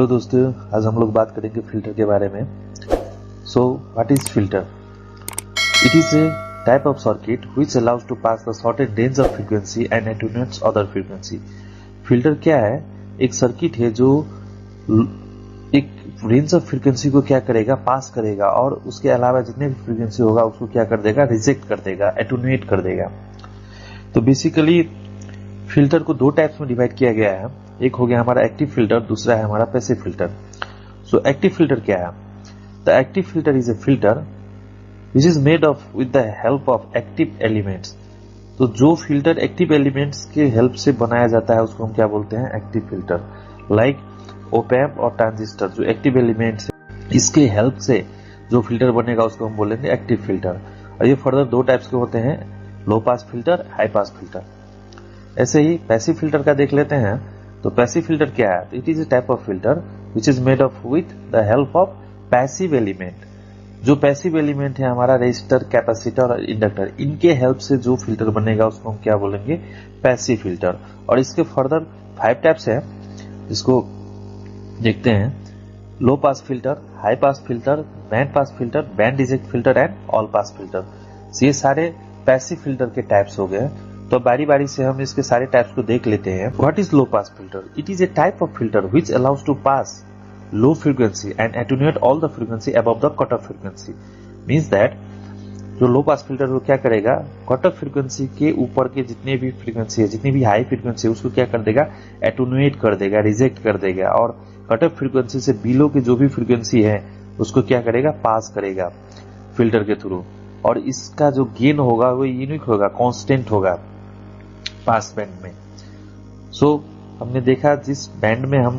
Hello दोस्तों, आज हम लोग बात करेंगे फिल्टर के बारे में। So what is filter? It is a type of circuit which allows to pass the certain range of frequency and attenuates other frequency. Filter क्या है? एक सर्किट है जो एक रेंज ऑफ फ्रीक्वेंसी को क्या करेगा, पास करेगा, और उसके अलावा जितने भी फ्रीक्वेंसी होगा उसको क्या कर देगा, रिजेक्ट कर देगा, अटेन्यूएट कर देगा। तो बेसिकली फिल्टर को दो टाइप्स में डिवाइड किया गया है। एक हो गया हमारा एक्टिव फिल्टर, दूसरा है हमारा passive filter. So active filter क्या है? The active filter is a filter which is made of with the help of active elements. तो जो फिल्टर एक्टिव एलिमेंट्स के हेल्प से बनाया जाता है उसको हम क्या बोलते हैं, एक्टिव फिल्टर। लाइक ओपैम्प और ट्रांजिस्टर जो एक्टिव एलिमेंट्स है, इसके हेल्प से जो फिल्टर बनेगा उसको हम बोलेंगे एक्टिव फिल्टर। और ये फर्दर दो टाइप्स के होते हैं, low pass filter, high pass filter. ऐसे ही पैसिव फिल्टर का देख लेते हैं। तो पैसिव फिल्टर क्या है? It is a type of filter which is made of with the help of passive element. जो पैसिव एलिमेंट है हमारा रेजिस्टर, कैपेसिटर और इंडक्टर, इनके हेल्प से जो फिल्टर बनेगा उसको हम क्या बोलेंगे, पैसिव फिल्टर। और इसके फर्दर 5 टाइप्स है, इसको देखते हैं। Low pass filter, high pass filter, band pass filter, band reject filter and all pass filter. ये सारे पैसिव फिल्टर के टाइप्स हो गए। तो बारी बारी से हम इसके सारे टाइप्स को देख लेते हैं। What is low pass filter? It is a type of filter which allows to pass low frequency and attenuate all the frequency above the cut off frequency. Means that जो लो पास फिल्टर वो क्या करेगा, cut off frequency के ऊपर के जितने भी frequency है, जितनी भी हाई फ्रीक्वेंसी है, उसको क्या कर देगा, अटेन्यूएट कर देगा, रिजेक्ट कर देगा। और कट ऑफ फ्रीक्वेंसी से बिलो की जो भी फ्रीक्वेंसी है उसको क्या करेगा, पास करेगा फिल्टर के थ्रू। और इसका जो गेन होगा वो यूनिक होगा, कांस्टेंट होगा पास बैंड में। सो हमने देखा जिस बैंड में हम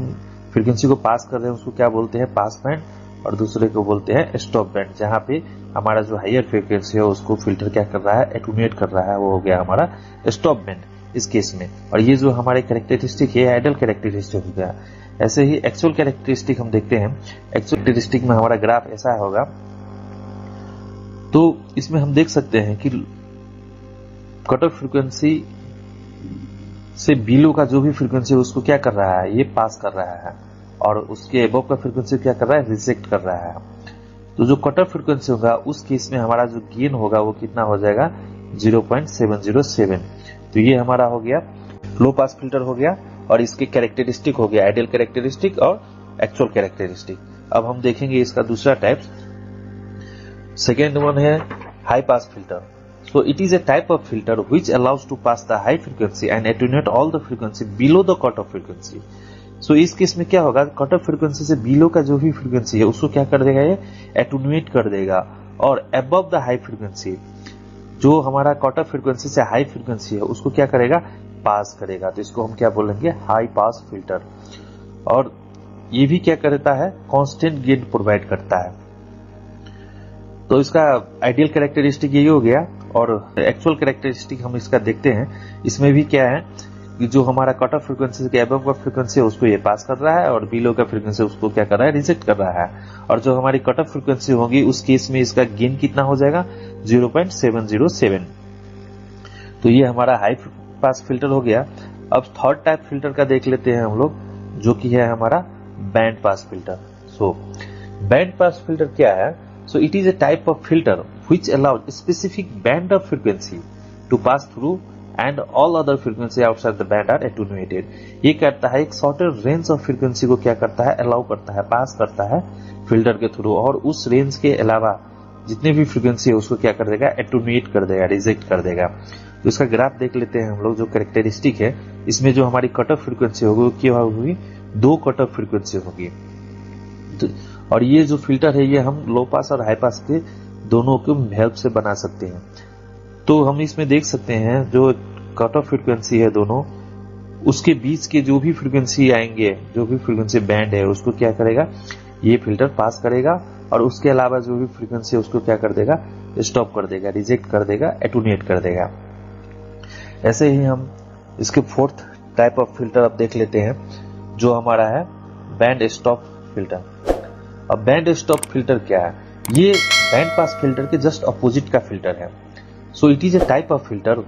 फ्रीक्वेंसी को पास कर रहे हैं उसको क्या बोलते हैं, पास बैंड, और दूसरे को बोलते हैं स्टॉप बैंड। जहां पे हमारा जो हायर फ्रीक्वेंसी है उसको फिल्टर क्या कर रहा है, एटूनेट कर रहा है, वो हो गया हमारा स्टॉप बैंड इस केस में। और ये जो हमारे कैरेक्टरिस्टिक है, आइडियल कैरेक्टरिस्टिक हो गया। ऐसे ही एक्चुअल कैरेक्टरिस्टिक हम देखते हैं। एक्चुअल कैरेक्टरिस्टिक में हमारा ग्राफ ऐसा होगा। तो इसमें हम देख सकते हैं कि कट ऑफ फ्रीक्वेंसी से बिलो का जो भी फ्रीक्वेंसी है उसको क्या कर रहा है, ये पास कर रहा है, और उसके अबव का फ्रीक्वेंसी क्या कर रहा है, रिजेक्ट कर रहा है। तो जो कट ऑफ फ्रीक्वेंसी होगा उस केस में हमारा जो गेन होगा वो कितना हो जाएगा, 0.707। तो ये हमारा हो गया लो पास फिल्टर हो गया, और इसके कैरेक्टरिस्टिक हो गया आइडियल कैरेक्टरिस्टिक और एक्चुअल कैरेक्टरिस्टिक। अब हम देखेंगे इसका दूसरा टाइप। सेकेंड वन है high pass filter. So it is a type of filter which allows to pass the high frequency and attenuate all the frequency below the cutoff frequency. So इस case में क्या होगा, cut off frequency से below का जो भी frequency है उसको क्या कर देगा, ये एटूनेट कर देगा, और अबव द हाई फ्रीक्वेंसी जो हमारा कट ऑफ फ्रीक्वेंसी से हाई फ्रीक्वेंसी है उसको क्या करेगा, पास करेगा। तो इसको हम क्या बोलेंगे, हाई पास फिल्टर। और ये भी क्या करता है, कांस्टेंट गेन प्रोवाइड करता है। तो इसका आइडियल कैरेक्टरिस्टिक यही हो गया। और एक्चुअल कैरेक्टरिस्टिक हम इसका देखते हैं। इसमें भी क्या है कि जो हमारा कट ऑफ फ्रीक्वेंसी के अबव का फ्रीक्वेंसी है उसको ये पास कर रहा है, और बिलो का फ्रीक्वेंसी उसको क्या कर रहा है, रिजेक्ट कर रहा है। और जो हमारी कट ऑफ फ्रीक्वेंसी होगी उस केस में इसका गेन कितना हो जाएगा, 0.707। तो ये हमारा हाई पास फिल्टर हो गया। अब थर्ड टाइप फिल्टर का देख लेते हैं हम लोग, जो कि है हमारा बैंड पास फिल्टर। सो बैंड पास फिल्टर क्या है? So it is a type of filter which allows a specific band of frequency to pass through and all other frequency outside the band are attenuated. ये करता है एक certain range of frequency को क्या करता है, allow करता है, पास करता है फिल्टर के थ्रू, और उस रेंज के अलावा जितने भी फ्रीक्वेंसी है उसको क्या कर देगा, एटूनेट कर देगा, रिजेक्ट कर देगा। तो इसका ग्राफ देख लेते हैं हम लोग। जो कैरेक्टरिस्टिक है इसमें जो हमारी कट ऑफ फ्रीक्वेंसी होगी वो क्या होगी, 2 कट ऑफ फ्रीक्वेंसी होगी। और ये जो फिल्टर है ये हम लो पास और हाई पास के दोनों के हेल्प से बना सकते हैं। तो हम इसमें देख सकते हैं जो कट ऑफ फ्रीक्वेंसी है दोनों, उसके बीच के जो भी फ्रीक्वेंसी आएंगे, जो भी फ्रीक्वेंसी बैंड है उसको क्या करेगा, ये फिल्टर पास करेगा, और उसके अलावा जो भी फ्रीक्वेंसी है उसको क्या कर देगा, स्टॉप कर देगा, रिजेक्ट कर देगा, एटूनेट कर देगा। ऐसे ही हम इसके फोर्थ टाइप ऑफ फिल्टर अब देख लेते हैं, जो हमारा है बैंड स्टॉप फिल्टर। अब बैंड स्टॉप फिल्टर क्या है? ये बैंड पास फिल्टर के जस्ट अपोजिट का फिल्टर है। So it is a type of filter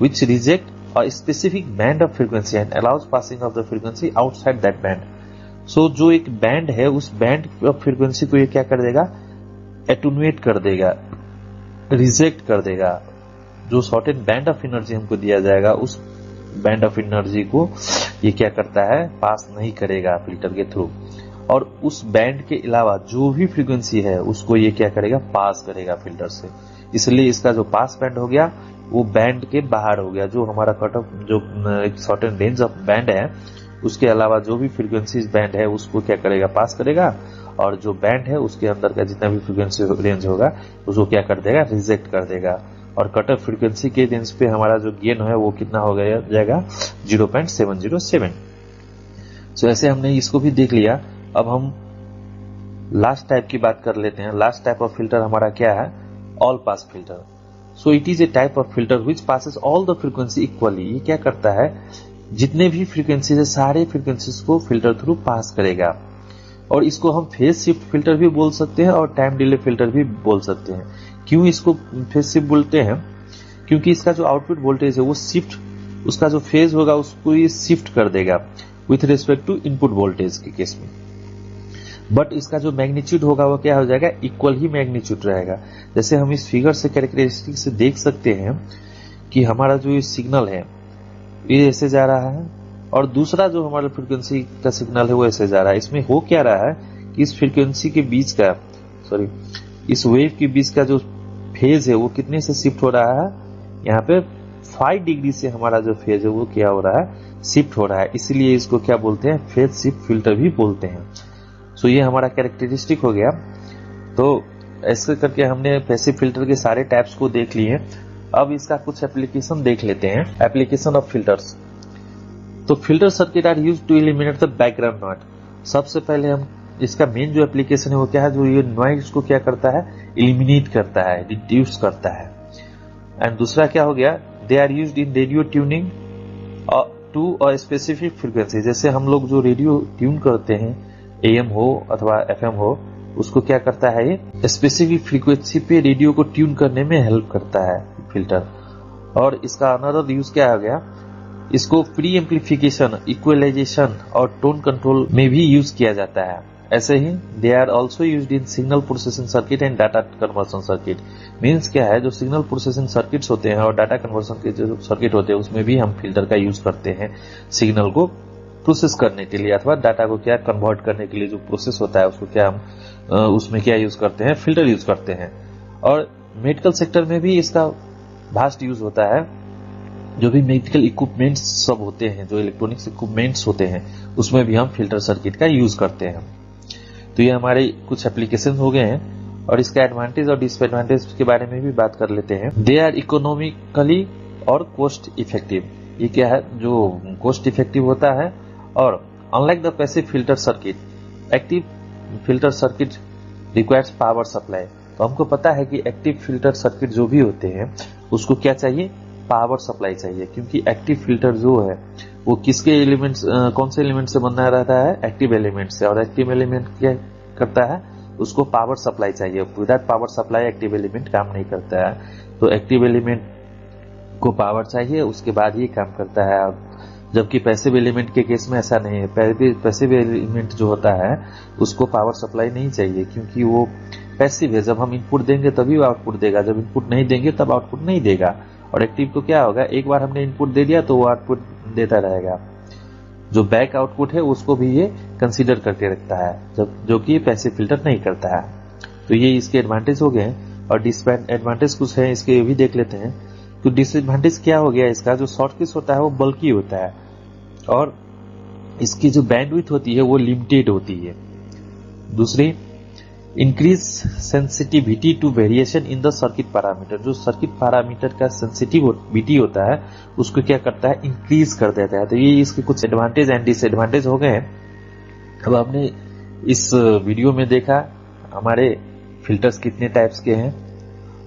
which reject a specific band of frequency and allows passing of the frequency outside that band. सो जो एक band है उस बैंड ऑफ फ्रीक्वेंसी को ये क्या कर देगा, एटुनुएट कर देगा, रिजेक्ट कर देगा। जो शॉर्टेड बैंड ऑफ एनर्जी हमको दिया जाएगा उस बैंड ऑफ एनर्जी को ये क्या करता है, पास नहीं करेगा फिल्टर के थ्रू। और उस बैंड के अलावा जो भी फ्रीक्वेंसी है उसको ये क्या करेगा, पास करेगा फिल्टर से। इसलिए इसका जो पास बैंड हो गया वो बैंड के बाहर हो गया। जो हमारा कट ऑफ जो शॉर्टेड रेंज ऑफ बैंड है उसके अलावा जो भी फ्रीक्वेंसी बैंड है उसको क्या करेगा, पास करेगा। और जो बैंड है उसके अंदर का जितना भी फ्रीक्वेंसी रेंज होगा उसको क्या कर देगा, रिजेक्ट कर देगा। और कट ऑफ फ्रीक्वेंसी के रेंज पे हमारा जो गेन है वो कितना हो गया जाएगा, 0.707। सो ऐसे हमने इसको भी देख लिया। अब हम लास्ट टाइप की बात कर लेते हैं। लास्ट टाइप ऑफ फिल्टर हमारा क्या है, all pass filter. So it is a type of filter which passes all the frequency equally. ये क्या करता है, जितने भी फ्रीक्वेंसी है सारे फ्रीक्वेंसीज को फिल्टर थ्रू पास करेगा। और इसको हम फेज शिफ्ट फिल्टर भी बोल सकते हैं और टाइम डिले फिल्टर भी बोल सकते हैं। क्यों इसको फेज शिफ्ट बोलते हैं, क्योंकि इसका जो आउटपुट वोल्टेज है वो शिफ्ट, उसका जो फेज होगा उसको ये शिफ्ट कर देगा with respect to input voltage के केस में। बट इसका जो मैग्नीट्यूड होगा वो क्या हो जाएगा, इक्वल ही मैग्नीट्यूड रहेगा। जैसे हम इस फिगर से कैरेक्टरिस्टिक से देख सकते हैं कि हमारा जो ये सिग्नल है ये ऐसे जा रहा है और दूसरा जो हमारा फ्रीक्वेंसी का सिग्नल है वो ऐसे जा रहा है। इसमें हो क्या रहा है कि इस फ्रीक्वेंसी के बीच का, इस वेव के बीच का जो फेज है वो कितने से शिफ्ट हो रहा है, यहाँ पे 5 डिग्री से हमारा जो फेज है वो क्या हो रहा है, शिफ्ट हो रहा है। इसलिए इसको क्या बोलते हैं, फेज शिफ्ट फिल्टर भी बोलते हैं। सो ये हमारा कैरेक्टरिस्टिक हो गया। तो ऐसे करके हमने पैसिव फिल्टर के सारे टाइप्स को देख लिए। अब इसका कुछ एप्लीकेशन देख लेते हैं। Application of filters. तो filter circuit are used to eliminate the background noise. सबसे पहले हम इसका मेन जो एप्लीकेशन है वो क्या है, जो ये नॉइज को क्या करता है, एलिमिनेट करता है, रिड्यूस करता है। एंड दूसरा क्या हो गया, they are used in radio tuning to a specific frequency. जैसे हम लोग जो रेडियो ट्यून करते हैं, AM हो अथवा FM हो, उसको क्या करता है, ये स्पेसिफिक फ्रीक्वेंसी पे रेडियो को ट्यून करने में हेल्प करता है फिल्टर। और इसका अनदर यूज क्या हो गया, इसको प्री एम्प्लीफिकेशन, इक्वलाइजेशन और टोन कंट्रोल में भी यूज किया जाता है। ऐसे ही they are also used in signal processing circuit and data conversion circuit. Means क्या है, जो सिग्नल प्रोसेसिंग सर्किट्स होते हैं और डाटा कन्वर्सन के जो सर्किट होते हैं उसमें भी हम फिल्टर का यूज करते हैं सिग्नल को प्रोसेस करने के लिए अथवा डाटा को क्या कन्वर्ट करने के लिए जो प्रोसेस होता है उसको क्या हम उसमें क्या यूज करते हैं, फिल्टर यूज करते हैं। और मेडिकल सेक्टर में भी इसका वास्ट यूज होता है। जो भी मेडिकल इक्विपमेंट्स सब होते हैं, जो इलेक्ट्रॉनिक्स इक्विपमेंट्स होते हैं, उसमें भी हम फिल्टर सर्किट का यूज करते हैं। तो ये हमारे कुछ एप्लीकेशन हो गए हैं। और इसका एडवांटेज और डिसएडवांटेज के बारे में भी बात कर लेते हैं। दे आर इकोनॉमिकली और कॉस्ट इफेक्टिव। ये क्या है, जो कॉस्ट इफेक्टिव होता है। और unlike the passive filter circuit, active filter circuit requires power supply. तो हमको पता है कि एक्टिव फिल्टर सर्किट जो भी होते हैं उसको क्या चाहिए, पावर सप्लाई चाहिए। क्योंकि एक्टिव फिल्टर जो है वो किसके एलिमेंट्स, कौन से एलिमेंट से बना रहता है, एक्टिव एलिमेंट से। और एक्टिव एलिमेंट क्या करता है, उसको पावर सप्लाई चाहिए। Without power supply active element काम नहीं करता है। तो एक्टिव एलिमेंट को पावर चाहिए, उसके बाद ही काम करता है। जबकि पैसिव एलिमेंट के केस में ऐसा नहीं है। पैसिव एलिमेंट जो होता है उसको पावर सप्लाई नहीं चाहिए, क्योंकि वो पैसिव है। जब हम इनपुट देंगे तभी वो आउटपुट देगा, जब इनपुट नहीं देंगे तब आउटपुट नहीं देगा। और एक्टिव को क्या होगा, एक बार हमने इनपुट दे दिया तो वो आउटपुट देता रहेगा। जो बैक आउटपुट है उसको भी ये कंसीडर करके रखता है, जो कि पैसिव फिल्टर नहीं करता है। तो ये इसके एडवांटेज हो गए। और डिसएडवांटेज कुछ है, इसके भी देख लेते हैं। तो डिसएडवांटेज क्या हो गया इसका, जो शॉर्टकेस होता है वो बल्की होता है और इसकी जो बैंडविड्थ होती है वो लिमिटेड होती है। दूसरी, increase sensitivity to variation in the circuit parameter. जो सर्किट पैरामीटर का सेंसिटिविटी होता है उसको क्या करता है, इंक्रीज कर देता है। तो ये इसके कुछ एडवांटेज एंड डिसएडवांटेज हो गए हैं। अब हमने इस वीडियो में देखा हमारे फिल्टर्स कितने टाइप्स के हैं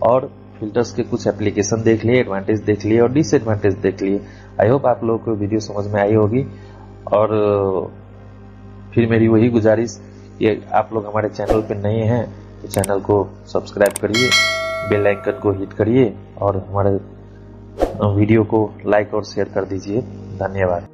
और फिल्टर्स के कुछ एप्लीकेशन देख लिए, एडवांटेज देख लिए और डिसएडवांटेज देख लिए। आई होप आप लोगों को वीडियो समझ में आई होगी। और फिर मेरी वही गुजारिश, ये आप लोग हमारे चैनल पे नए हैं तो चैनल को सब्सक्राइब करिए, बेल आइकन को हिट करिए और हमारे वीडियो को लाइक और शेयर कर दीजिए। धन्यवाद।